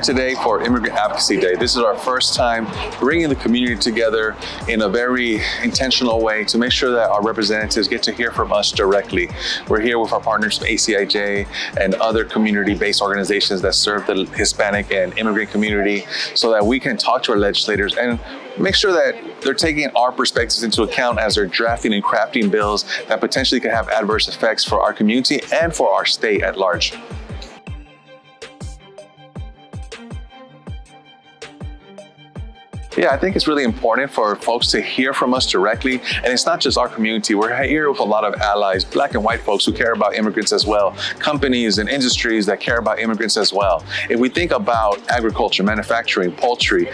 here today for Immigrant Advocacy Day. This is our first time bringing the community together in a very intentional way to make sure that our representatives get to hear from us directly. We're here with our partners from ACIJ and other community-based organizations that serve the Hispanic and immigrant community so that we can talk to our legislators and make sure that they're taking our perspectives into account as they're drafting and crafting bills that potentially can have adverse effects for our community and for our state at large. Yeah, I think it's really important for folks to hear from us directly. And it's not just our community. We're here with a lot of allies, Black and white folks who care about immigrants as well, companies and industries that care about immigrants as well. If we think about agriculture, manufacturing, poultry,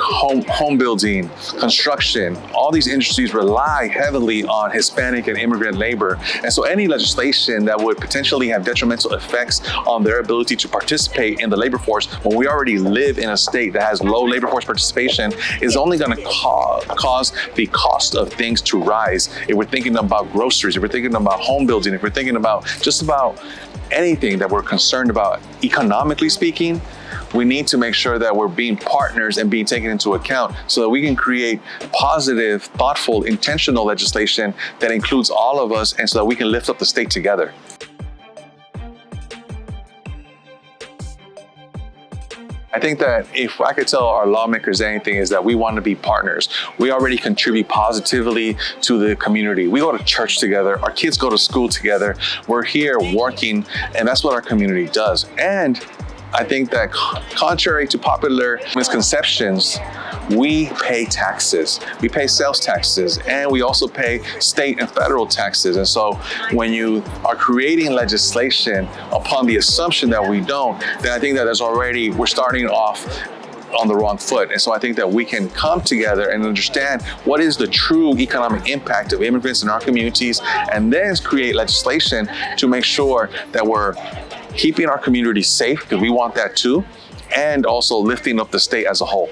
home building, construction, all these industries rely heavily on Hispanic and immigrant labor. And so any legislation that would potentially have detrimental effects on their ability to participate in the labor force when we already live in a state that has low labor force participation is only going to cause the cost of things to rise. If we're thinking about groceries, if we're thinking about home building, if we're thinking about just about anything that we're concerned about economically speaking, we need to make sure that we're being partners and being taken into account so that we can create positive, thoughtful, intentional legislation that includes all of us and so that we can lift up the state together. I think that if I could tell our lawmakers anything is that we want to be partners. We already contribute positively to the community. We go to church together. Our kids go to school together. We're here working, and that's what our community does. And I think that contrary to popular misconceptions, we pay taxes. We pay sales taxes, and we also pay state and federal taxes. And so when you are creating legislation upon the assumption that we don't, then I think that we're starting off on the wrong foot. And so I think that we can come together and understand what is the true economic impact of immigrants in our communities, and then create legislation to make sure that we're keeping our community safe, because we want that too, and also lifting up the state as a whole.